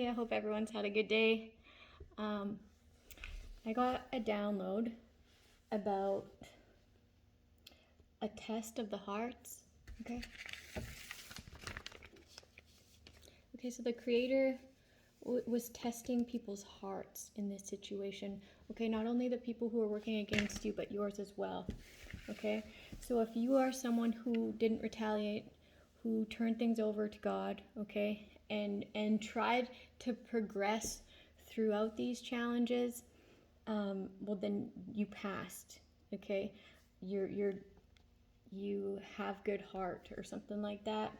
I hope everyone's had a good day. I got a download about a test of the hearts. Okay, so the creator was testing people's hearts in this situation. Okay, not only the people who are working against you, but yours as well. Okay, so if you are someone who didn't retaliate, who turned things over to God, okay, and tried to progress throughout these challenges, well, then you passed. Okay, you have good heart or something like that.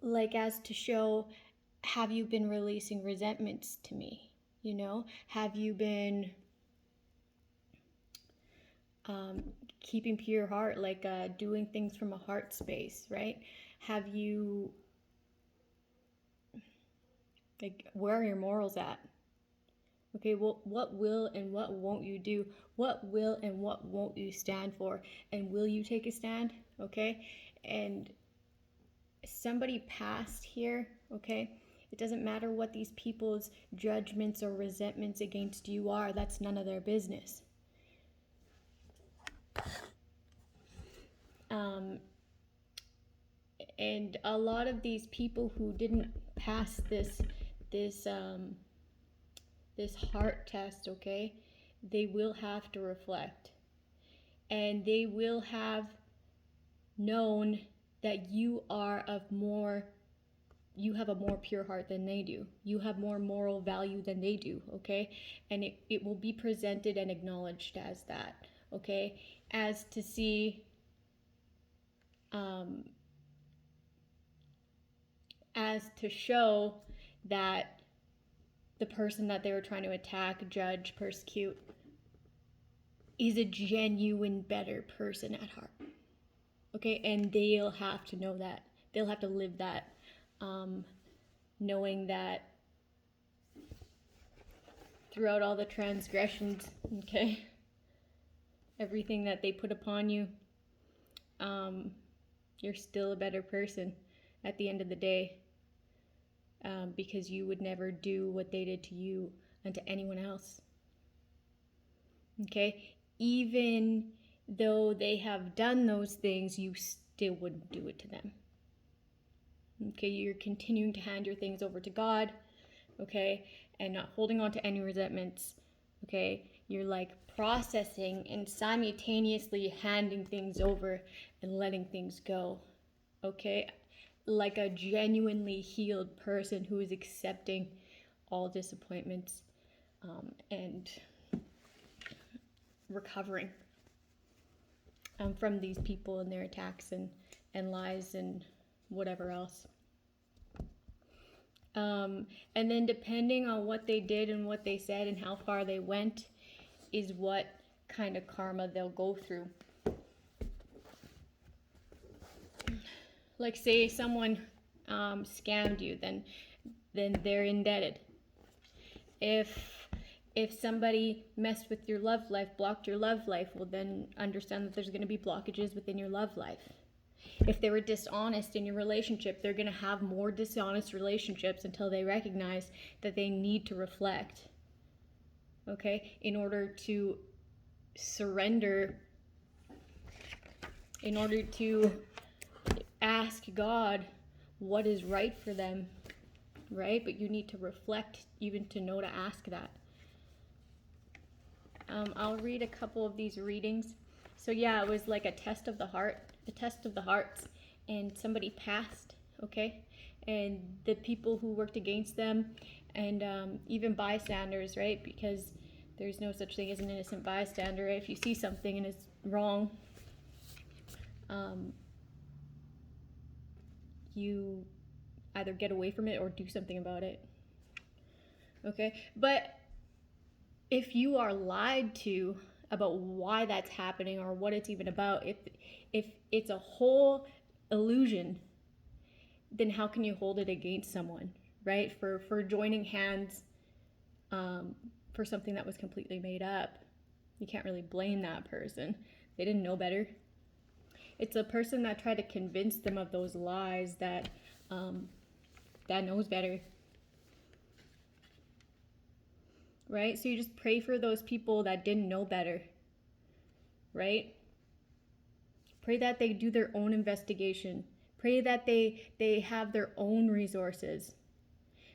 Like as to show, have you been releasing resentments to me? You know, have you been keeping pure heart, like doing things from a heart space, right? Have you, like, where are your morals at? Okay, well, what will and what won't you do? What will and what won't you stand for? And will you take a stand? Okay, and somebody passed here, okay? It doesn't matter what these people's judgments or resentments against you are. That's none of their business. And a lot of these people who didn't pass this heart test, okay, they will have to reflect, and they will have known that you have a more pure heart than they do. You have more moral value than they do, okay? And it will be presented and acknowledged as that, okay? As to see, as to show that the person that they were trying to attack, judge, persecute is a genuine better person at heart, okay? And they'll have to know that. They'll have to live that, knowing that throughout all the transgressions, okay, everything that they put upon you, you're still a better person at the end of the day, because you would never do what they did to you unto anyone else. Okay, even though they have done those things, you still wouldn't do it to them. Okay, you're continuing to hand your things over to God, okay, and not holding on to any resentments. Okay, you're like processing and simultaneously handing things over and letting things go. Okay, like a genuinely healed person who is accepting all disappointments, and recovering from these people and their attacks and lies and whatever else. And then depending on what they did and what they said and how far they went is what kind of karma they'll go through. Like say someone scammed you, then they're indebted. If somebody messed with your love life, blocked your love life, well then understand that there's going to be blockages within your love life. If they were dishonest in your relationship, they're going to have more dishonest relationships until they recognize that they need to reflect, okay, in order to surrender, in order to ask God what is right for them, right? But you need to reflect even to know to ask that. I'll read a couple of these readings. So yeah, it was like a test of the heart, a test of the hearts, and somebody passed, okay? And the people who worked against them, and even bystanders, right? Because there's no such thing as an innocent bystander, right? If you see something and it's wrong, you either get away from it or do something about it, okay? But if you are lied to about why that's happening or what it's even about, if it's a whole illusion, then how can you hold it against someone, right? For joining hands for something that was completely made up. You can't really blame that person. They didn't know better. It's a person that tried to convince them of those lies that knows better. Right? So you just pray for those people that didn't know better. Right? Pray that they do their own investigation. Pray that they have their own resources.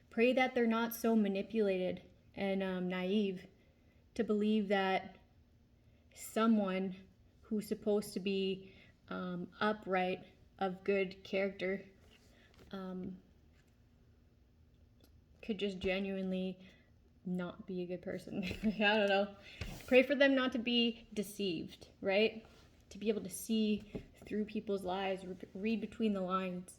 Pray that they're not so manipulated and naive to believe that someone who's supposed to be upright, of good character, could just genuinely not be a good person. I don't know. Pray for them not to be deceived, right? To be able to see through people's lives, read between the lines.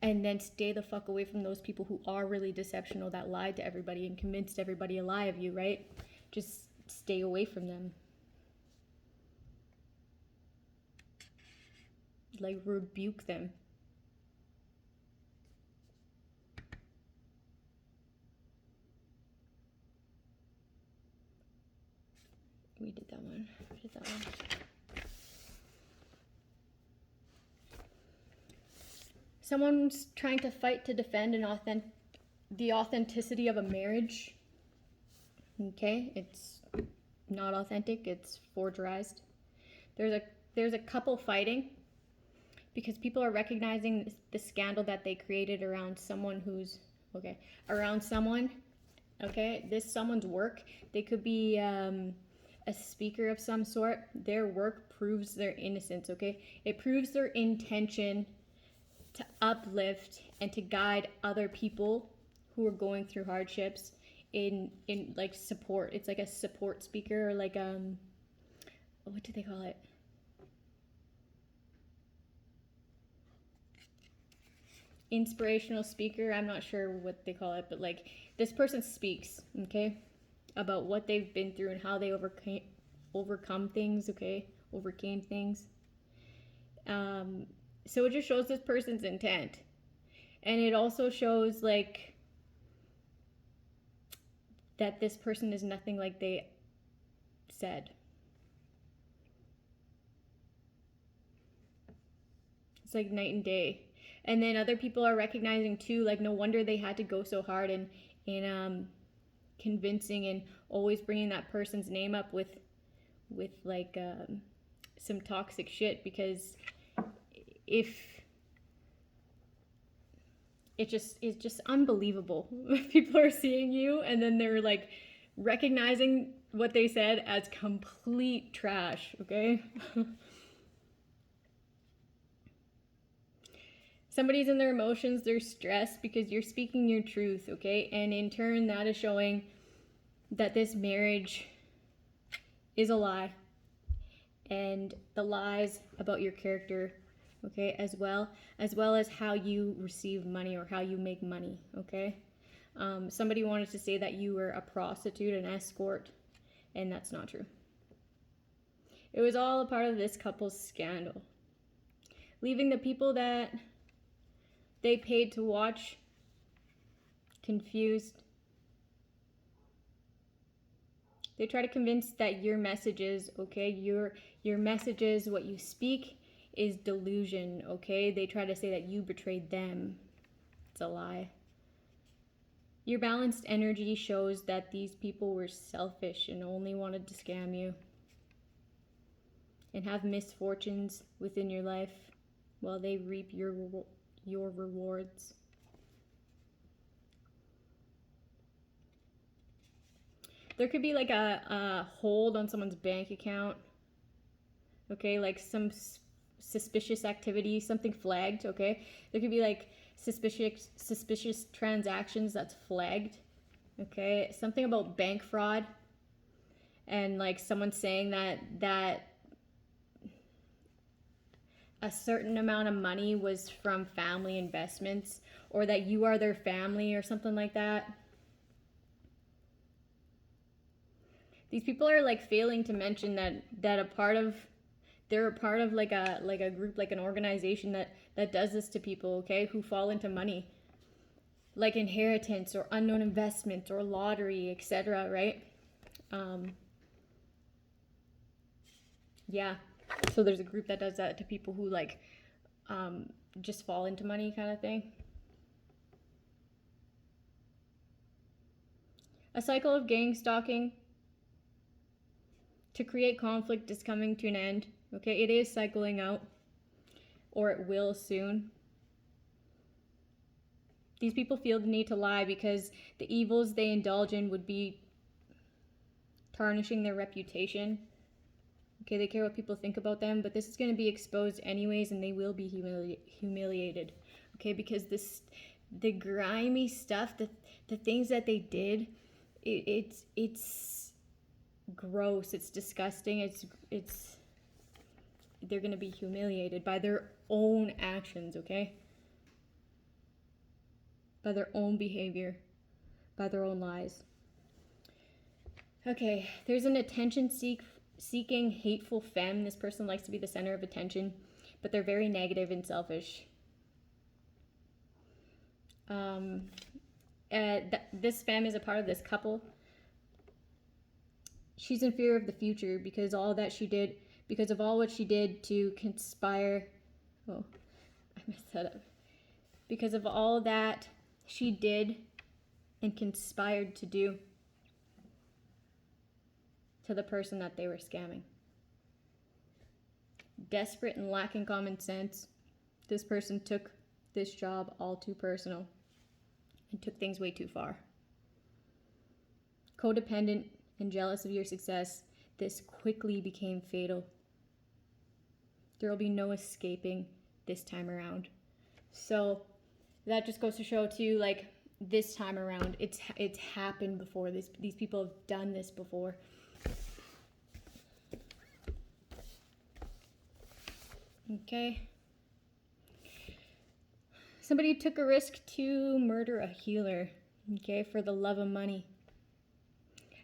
And then stay the fuck away from those people who are really deceptional, that lied to everybody and convinced everybody a lie of you, right? Just stay away from them. Like, rebuke them. We did that one. Someone's trying to fight to defend the authenticity of a marriage. Okay, it's not authentic. It's forgerized. There's a couple fighting because people are recognizing the scandal that they created around someone this someone's work. They could be a speaker of some sort. Their work proves their innocence. Okay, it proves their intention to uplift and to guide other people who are going through hardships in like support. It's like a support speaker, or like what do they call it? Inspirational speaker. I'm not sure what they call it, but like this person speaks, okay, about what they've been through and how they overcome things, okay, overcame things. So it just shows this person's intent, and it also shows like that this person is nothing like they said. It's like night and day. And then other people are recognizing too, like, no wonder they had to go so hard in convincing and always bringing that person's name up with like some toxic shit, because if it's just unbelievable. People are seeing you and then they're like recognizing what they said as complete trash, okay? Somebody's in their emotions, they're stressed because you're speaking your truth, okay? And in turn, that is showing that this marriage is a lie. And the lies about your character, okay, as well as how you receive money or how you make money, okay? Somebody wanted to say that you were a prostitute, an escort, and that's not true. It was all a part of this couple's scandal. Leaving the people that they paid to watch confused. They try to convince that your messages, okay, your messages, what you speak is delusion, okay? They try to say that you betrayed them. It's a lie. Your balanced energy shows that these people were selfish and only wanted to scam you and have misfortunes within your life while they reap your rewards. There could be like a hold on someone's bank account, okay, like some suspicious activity, something flagged, okay? There could be like suspicious transactions that's flagged, okay? Something about bank fraud, and like someone saying that a certain amount of money was from family investments, or that you are their family or something like that. These people are like failing to mention that they're a part of like a group, like an organization that does this to people, okay, who fall into money, like inheritance or unknown investments or lottery, etc., right? Yeah. So there's a group that does that to people who like just fall into money kind of thing. A cycle of gang stalking to create conflict is coming to an end. Okay, it is cycling out, or it will soon. These people feel the need to lie because the evils they indulge in would be tarnishing their reputation. Okay, they care what people think about them, but this is going to be exposed anyways, and they will be humiliated. Okay, because the grimy stuff, the things that they did, it's gross, it's disgusting, it's they're going to be humiliated by their own actions, okay? By their own behavior, by their own lies. Okay, there's an attention-seeking, hateful femme. This person likes to be the center of attention, but they're very negative and selfish. This femme is a part of this couple. She's in fear of the future because of all what she did to conspire. Oh, I messed that up. Because of all that she did and conspired to do to the person that they were scamming. Desperate and lacking common sense, this person took this job all too personal and took things way too far. Codependent and jealous of your success, this quickly became fatal. There will be no escaping this time around. So that just goes to show too, like, this time around, it's happened before. These people have done this before. Okay. Somebody took a risk to murder a healer, okay, for the love of money.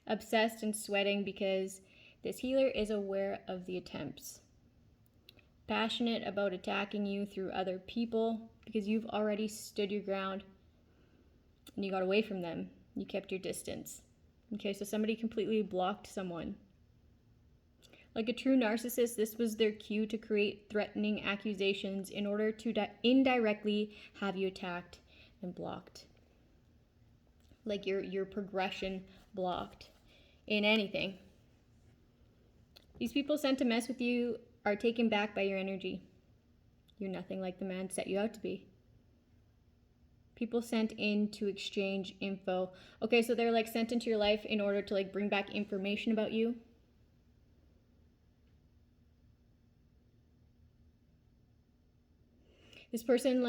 Obsessed and sweating because this healer is aware of the attempts. Passionate about attacking you through other people because you've already stood your ground and you got away from them. You kept your distance. Okay, so somebody completely blocked someone. Like a true narcissist, this was their cue to create threatening accusations in order to indirectly have you attacked and blocked. Like your progression blocked in anything. These people sent to mess with you are taken back by your energy. You're nothing like the man set you out to be. People sent in to exchange info. Okay, so they're like sent into your life in order to like bring back information about you. This person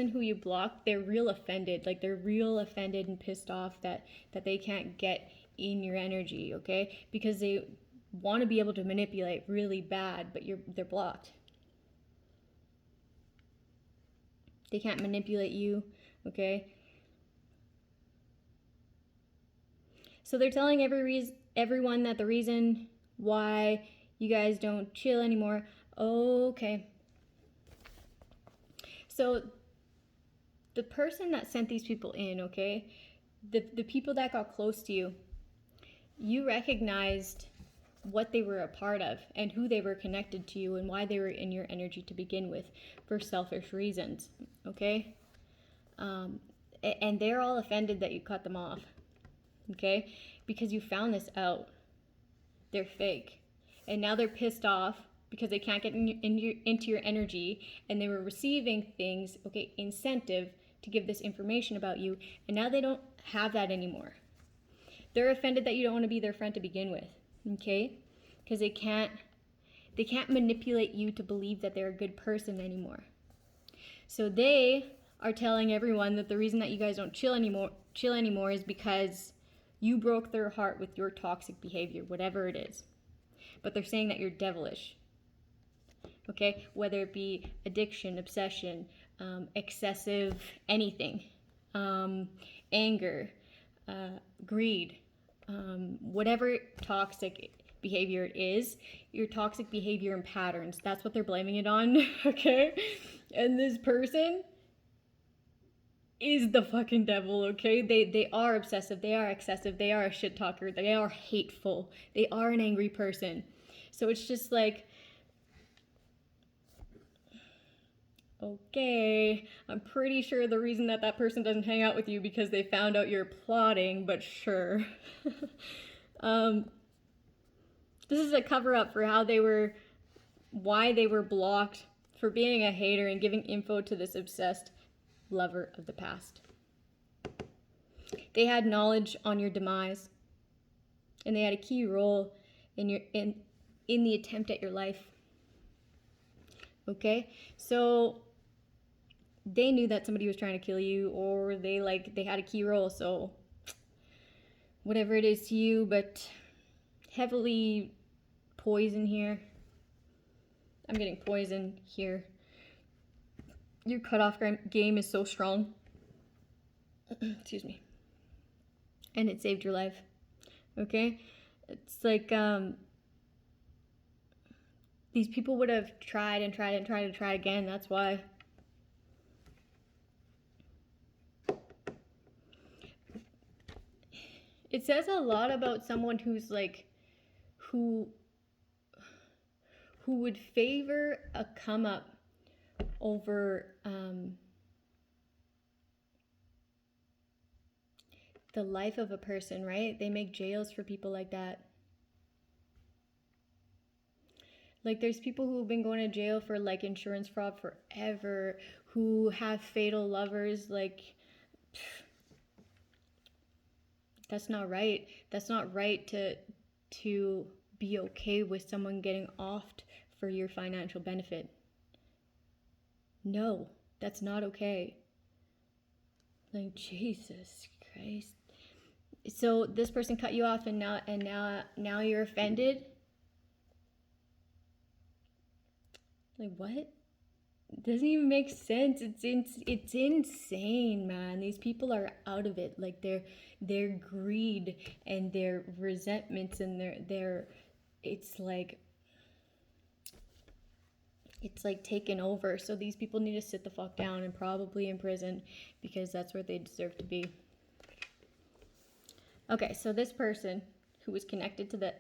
who you blocked, they're real offended. Like they're real offended and pissed off that they can't get in your energy, okay? Because they want to be able to manipulate really bad, but they're blocked. They can't manipulate you, okay? So they're telling everyone that the reason why you guys don't chill anymore. Okay. So the person that sent these people in, okay, the people that got close to you, you recognized what they were a part of and who they were connected to you and why they were in your energy to begin with for selfish reasons, okay? And they're all offended that you cut them off, okay? Because you found this out. They're fake. And now they're pissed off because they can't get into your energy, and they were receiving things, okay, incentive to give this information about you, and now they don't have that anymore. They're offended that you don't want to be their friend to begin with, okay? Because they can't manipulate you to believe that they're a good person anymore. So they are telling everyone that the reason that you guys don't chill anymore is because you broke their heart with your toxic behavior, whatever it is. But they're saying that you're devilish. Okay, whether it be addiction, obsession, excessive anything, anger, greed, whatever toxic behavior it is, your toxic behavior and patterns, that's what they're blaming it on, okay? And this person is the fucking devil, okay? They are obsessive, they are excessive, they are a shit talker, they are hateful, they are an angry person. So it's just like, okay, I'm pretty sure the reason that that person doesn't hang out with you because they found out you're plotting, but sure. This is a cover-up for why they were blocked, for being a hater and giving info to this obsessed lover of the past. They had knowledge on your demise, and they had a key role in the attempt at your life. Okay, so they knew that somebody was trying to kill you, or they had a key role. So whatever it is to you, but heavily poison here. I'm getting poison here. Your cutoff game is so strong. Excuse me. And it saved your life. Okay? It's like, these people would have tried and tried and tried and tried again. That's why. It says a lot about someone who's like, who would favor a come up over the life of a person, right? They make jails for people like that. Like, there's people who have been going to jail for like insurance fraud forever, who have fatal lovers. Like, that's not right. That's not right to be okay with someone getting offed for your financial benefit. No, that's not okay. Like, Jesus Christ. So this person cut you off, and now you're offended. Like, what? It doesn't even make sense. It's insane, man. These people are out of it. Like, their greed and their resentments and their it's like taken over. So these people need to sit the fuck down and probably in prison, because that's where they deserve to be. Okay, so this person who was connected to the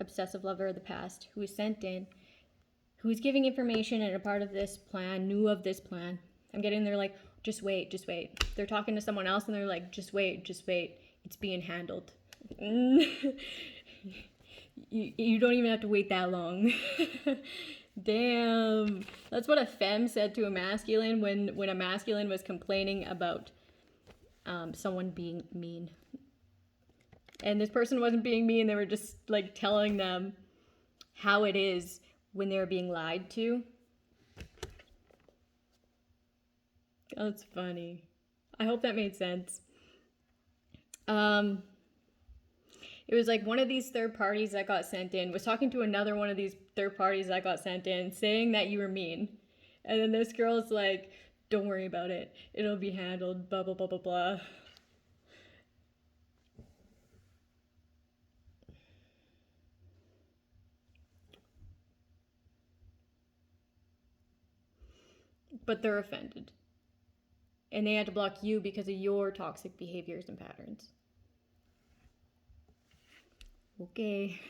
obsessive lover of the past, who was sent in, who was giving information and a part of this plan, knew of this plan. I'm getting there like, just wait. They're talking to someone else and they're like, just wait. It's being handled. You don't even have to wait that long. Damn. That's what a femme said to a masculine when a masculine was complaining about someone being mean. And this person wasn't being mean. They were just like telling them how it is when they were being lied to. That's funny. I hope that made sense. It was like one of these third parties that got sent in was talking to another one of these third parties that got sent in, saying that you were mean. And then this girl's like, don't worry about it. It'll be handled, blah, blah, blah, blah, blah. But they're offended. And they had to block you because of your toxic behaviors and patterns. Okay.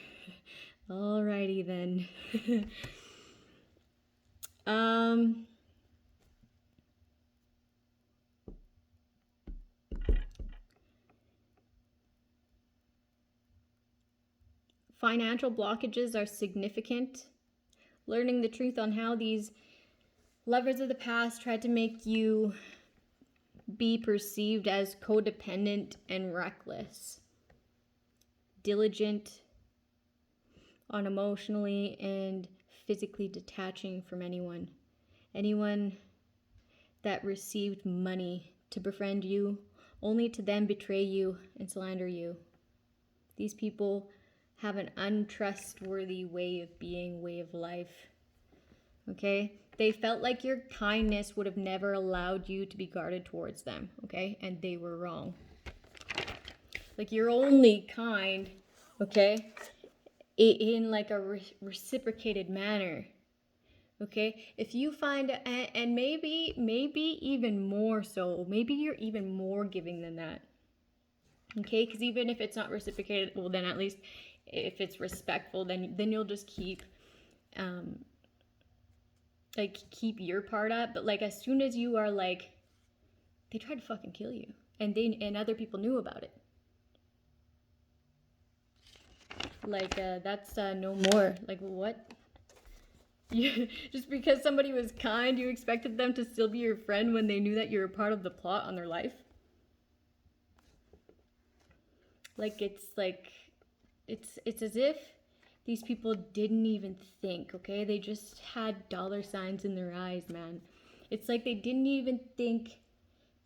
Alrighty then. Financial blockages are significant. Learning the truth on how these lovers of the past tried to make you be perceived as codependent and reckless, diligent, unemotionally and physically detaching from anyone that received money to befriend you, only to then betray you and slander you. These people have an untrustworthy way of being, way of life. Okay? They felt like your kindness would have never allowed you to be guarded towards them. Okay? And they were wrong. Like, you're only kind, okay, in like a reciprocated manner. Okay? If you find, and maybe even more so, maybe you're even more giving than that. Okay? Because even if it's not reciprocated, well, then at least if it's respectful, then you'll just keep like keep your part up. But like as soon as you are like, they tried to fucking kill you, and other people knew about it, like that's no more. Like what? You, just because somebody was kind, you expected them to still be your friend when they knew that you were part of the plot on their life? Like it's as if these people didn't even think, okay? They just had dollar signs in their eyes, man. It's like they didn't even think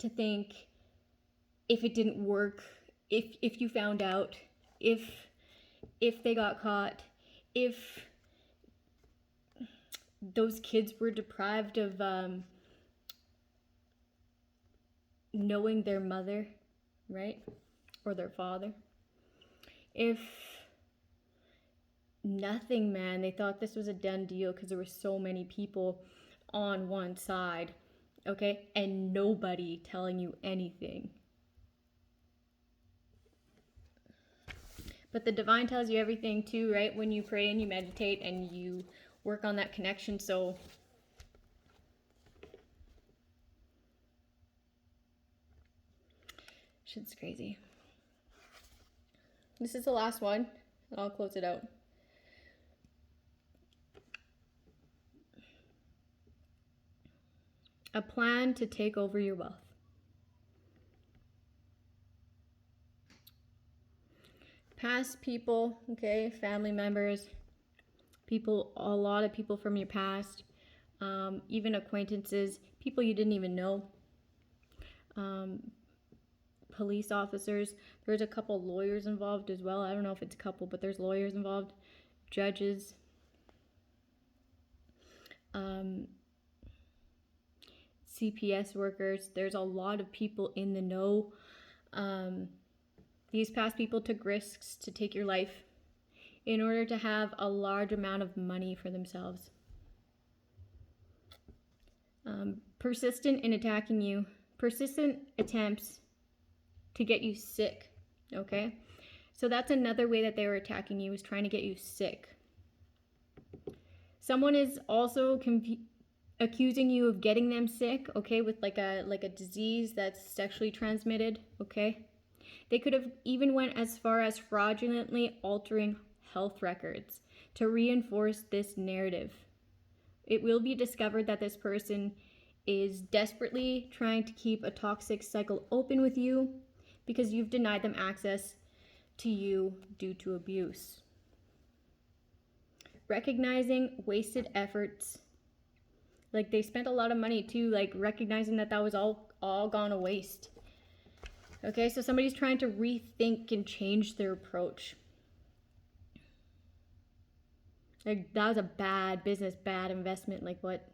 if it didn't work, if you found out, if they got caught, if those kids were deprived of knowing their mother, right? Or their father. If nothing, man, they thought this was a done deal because there were so many people on one side, okay? And nobody telling you anything. But the divine tells you everything too, right? When you pray and you meditate and you work on that connection. So shit's crazy. This is the last one, and I'll close it out. A plan to take over your wealth. Past people, okay, family members, people, a lot of people from your past, even acquaintances, people you didn't even know, police officers. There's a couple lawyers involved as well. I don't know if it's a couple, but there's lawyers involved, judges, CPS workers. There's a lot of people in the know. These past people took risks to take your life in order to have a large amount of money for themselves. Persistent in attacking you, persistent attempts to get you sick, okay? So that's another way that they were attacking you, is trying to get you sick. Someone is also accusing you of getting them sick, okay, with like a disease that's sexually transmitted, okay? They could have even went as far as fraudulently altering health records to reinforce this narrative. It will be discovered that this person is desperately trying to keep a toxic cycle open with you because you've denied them access to you due to abuse. Recognizing wasted efforts. Like they spent a lot of money too, like recognizing that was all gone to waste. Okay, so somebody's trying to rethink and change their approach. Like, that was a bad business, bad investment. Like, what?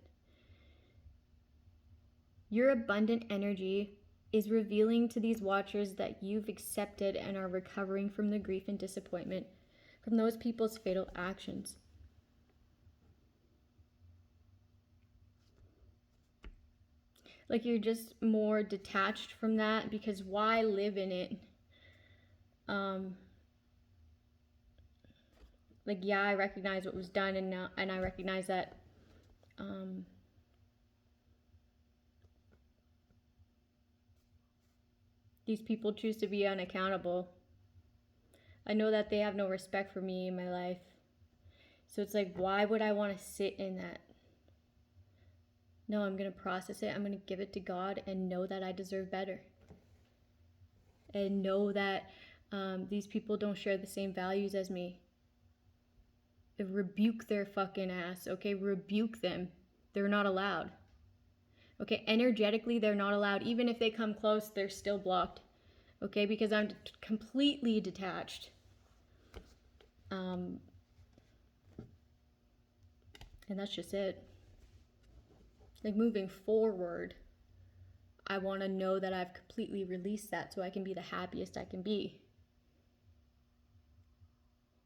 Your abundant energy is revealing to these watchers that you've accepted and are recovering from the grief and disappointment from those people's fatal actions. Like, you're just more detached from that, because why live in it? Like, yeah, I recognize what was done, and I recognize that these people choose to be unaccountable. I know that they have no respect for me in my life. So it's like, why would I want to sit in that? No, I'm going to process it. I'm going to give it to God and know that I deserve better. And know that these people don't share the same values as me. Rebuke their fucking ass, okay? Rebuke them. They're not allowed. Okay, energetically, they're not allowed. Even if they come close, they're still blocked. Okay, because I'm completely detached. And that's just it. Like, moving forward, I want to know that I've completely released that so I can be the happiest I can be.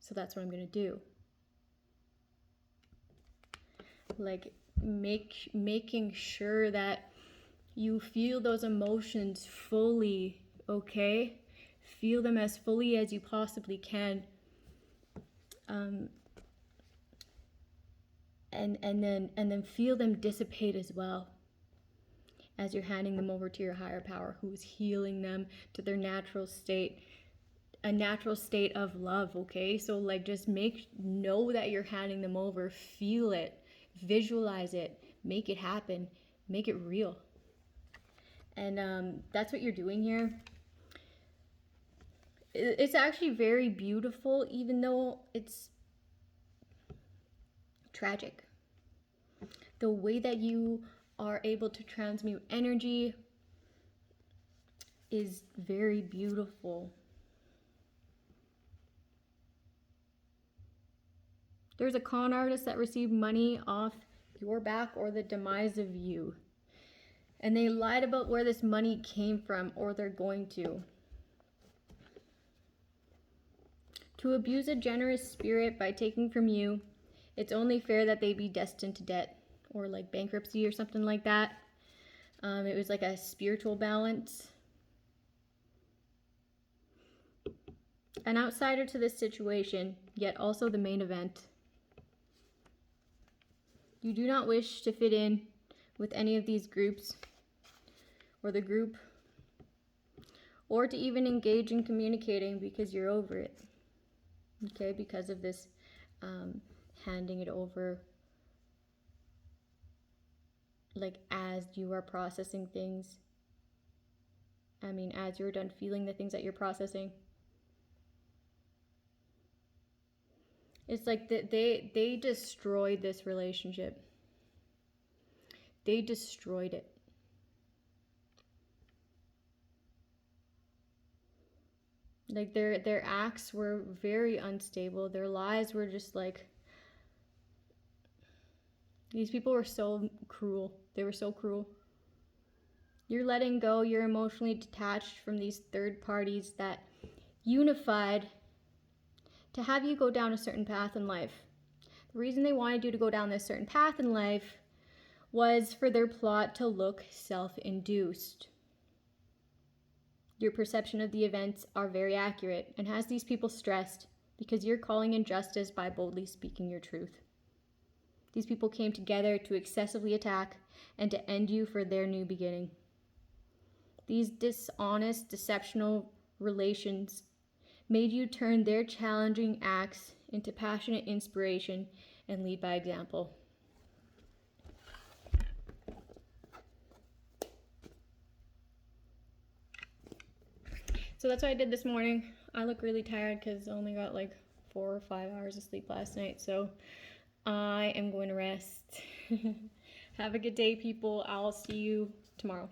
So that's what I'm going to do. Like, making sure that you feel those emotions fully, okay? Feel them as fully as you possibly can. and then feel them dissipate as well as you're handing them over to your higher power, who's healing them to their natural state, a natural state of love. Okay, so like just know that you're handing them over, feel it, visualize it, make it happen, make it real. And that's what you're doing here. It's actually very beautiful, even though it's tragic. The way that you are able to transmute energy is very beautiful. There's a con artist that received money off your back or the demise of you. And they lied about where this money came from, or they're going to. To abuse a generous spirit by taking from you, it's only fair that they be destined to debt or like bankruptcy or something like that. It was like a spiritual balance. An outsider to this situation, yet also the main event. You do not wish to fit in with any of these groups or the group, or to even engage in communicating because you're over it. Okay, because of this handing it over, like as you are processing things. I mean, as you're done feeling the things that you're processing. It's like they destroyed this relationship. They destroyed it. Like their acts were very unstable. Their lies were just like, these people were so cruel. They were so cruel. You're letting go. You're emotionally detached from these third parties that unified to have you go down a certain path in life. The reason they wanted you to go down this certain path in life was for their plot to look self-induced. Your perception of the events are very accurate and has these people stressed because you're calling injustice by boldly speaking your truth. These people came together to excessively attack and to end you for their new beginning. These dishonest, deceptional relations made you turn their challenging acts into passionate inspiration and lead by example. So that's what I did this morning. I look really tired because I only got like 4 or 5 hours of sleep last night. So I am going to rest. Have a good day, people. I'll see you tomorrow.